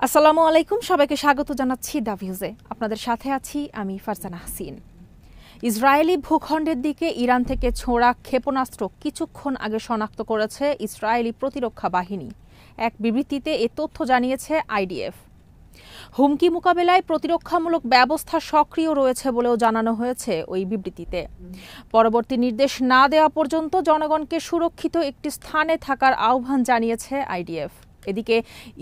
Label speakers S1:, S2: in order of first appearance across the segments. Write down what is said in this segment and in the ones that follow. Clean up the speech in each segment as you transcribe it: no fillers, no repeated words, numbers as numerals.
S1: আসসালামু আলাইকুম, সবাইকে স্বাগত জানাচ্ছি দ্য ভিউজে। আপনাদের সাথে আছি আমি ফারজানা হাসিন। ইসরায়েলি ভূখণ্ডের দিকে ইরান থেকে ছোড়া ক্ষেপণাস্ত্র কিছুক্ষণ আগে শনাক্ত করেছে ইসরায়েলি প্রতিরক্ষা বাহিনী। এক বিবৃতিতে এ তথ্য জানিয়েছে আইডিএফ। হুমকি মোকাবেলায় প্রতিরক্ষামূলক ব্যবস্থা সক্রিয় রয়েছে বলেও জানানো হয়েছে ওই বিবৃতিতে। পরবর্তী নির্দেশ না দেওয়া পর্যন্ত জনগণকে সুরক্ষিত একটি স্থানে থাকার আহ্বান জানিয়েছে আইডিএফ। এদিকে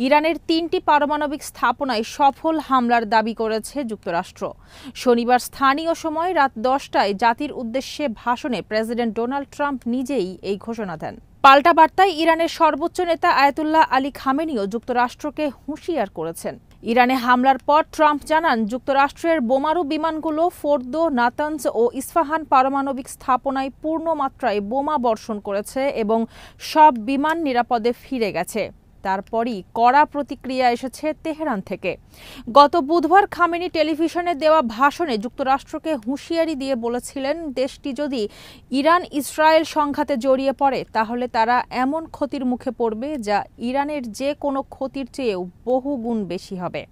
S1: ইরানের ৩টি পারমাণবিক স্থাপনায় সফল হামলার দাবি করেছে যুক্তরাষ্ট্র। শনিবার স্থানীয় সময় রাত ১০টায় জাতির উদ্দেশ্যে ভাষণে প্রেসিডেন্ট ডোনাল্ড ট্রাম্প নিজেই এই ঘোষণা দেন। পাল্টা বার্তায় ইরানের সর্বোচ্চ নেতা আয়াতুল্লাহ আলী খামেনিও যুক্তরাষ্ট্রকে হুঁশিয়ার করেছেন। ইরানে হামলার পর ট্রাম্প জানান, যুক্তরাষ্ট্রের বোমারু বিমানগুলো ফোর্দো, নাতানজ ও ইস্পাহান পারমাণবিক স্থাপনায় পূর্ণ মাত্রায় বোমা বর্ষণ করেছে এবং সব বিমান নিরাপদে ফিরে গেছে। তারপরই কড়া প্রতিক্রিয়া এসেছে তেহরান থেকে। গত বুধবার খামেনি টেলিভিশনে দেওয়া ভাষণে যুক্তরাষ্ট্রকে হুঁশিয়ারি দিয়ে বলেছিলেন, দেশটি যদি ইরান ইসরায়েল সংঘাতে জড়িয়ে পড়ে তাহলে তারা এমন ক্ষতির মুখে পড়বে যা ইরানের যে কোনো ক্ষতির চেয়েও বহুগুণ বেশি হবে।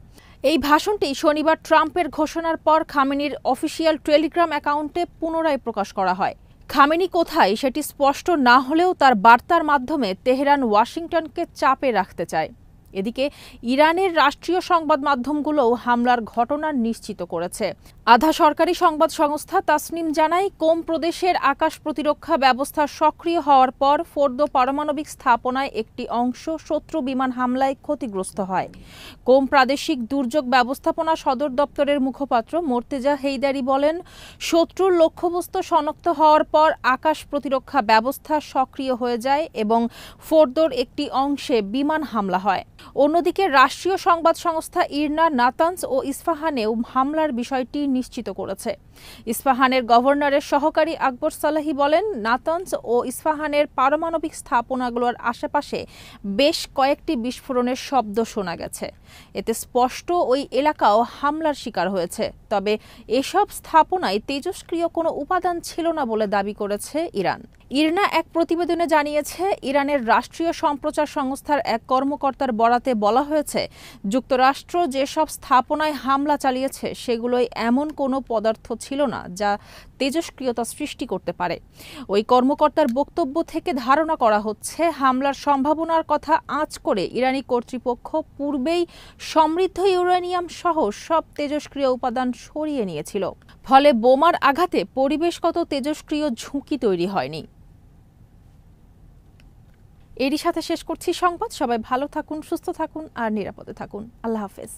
S1: এই ভাষণটি শনিবার ট্রাম্পের ঘোষণার পর খামেনির অফিসিয়াল টেলিগ্রাম অ্যাকাউন্টে পুনরায় প্রকাশ করা হয়। খামেনি কোথায় সেটি স্পষ্ট না হলেও তার বার্তার মাধ্যমে তেহরান ওয়াশিংটনকে চাপে রাখতে চায়। এদিকে ইরানের রাষ্ট্রীয় সংবাদ মাধ্যমগুলোও হামলার ঘটনা নিশ্চিত করেছে। আধা সরকারি সংবাদ সংস্থা তাসনিম জানায়, কোম প্রদেশের আকাশ প্রতিরক্ষা ব্যবস্থা সক্রিয় হওয়ার পর ফোর্দো পারমাণবিক স্থাপনায় একটি অংশ শত্রু বিমান হামলায় ক্ষতিগ্রস্ত হয়। কোম প্রাদেশিক দুর্যোগ ব্যবস্থাপনা সদর দপ্তরের মুখপাত্র মোর্তেজা হেইদারি বলেন, শত্রুর লক্ষ্যবস্তু শনাক্ত হওয়ার পর আকাশ প্রতিরক্ষা ব্যবস্থা সক্রিয় হয়ে যায় এবং ফোর্দোর একটি অংশে বিমান হামলা হয়। অন্যদিকে রাষ্ট্রীয় সংবাদ সংস্থা ইরনা নাতানজ ও ইস্পাহানেও হামলার বিষয়টি নিশ্চিত করেছে। ইস্পাহানের গভর্নরের সহকারী আকবর সালাহি বলেন, নাতানজ ও ইস্পাহানের পারমাণবিক স্থাপনাগুলোর আশেপাশে বেশ কয়েকটি বিস্ফোরণের শব্দ শোনা গেছে। এতে স্পষ্ট ওই এলাকাও হামলার শিকার হয়েছে। তবে এসব স্থাপনায় তেজস্ক্রিয় কোনো উপাদান ছিল না বলে দাবি করেছে ইরান। ইরনা এক প্রতিবেদনে জানিয়েছে, ইরানের রাষ্ট্রীয় সম্প্রচার সংস্থার এক কর্মকর্তার বরাতে বলা হয়েছে, যুক্তরাষ্ট্র যেসব স্থাপনায় হামলা চালিয়েছে সেগুলোই এমন কোনো পদার্থ ছিল না যা তেজস্ক্রিয়তা সৃষ্টি করতে পারে। ওই কর্মকর্তার বক্তব্য থেকে ধারণা করা হচ্ছে, হামলার সম্ভাবনার কথা আঁচ করে ইরানি কর্তৃপক্ষ পূর্বেই সমৃদ্ধ ইউরেনিয়াম সহ সব তেজস্ক্রিয় উপাদান সরিয়ে নিয়েছিল। ফলে বোমার আঘাতে পরিবেশগত তেজস্ক্রিয় ঝুঁকি তৈরি হয়নি। এরই সাথে শেষ করছি সংবাদ। সবাই ভালো থাকুন, সুস্থ থাকুন আর নিরাপদে থাকুন। আল্লাহ হাফেজ।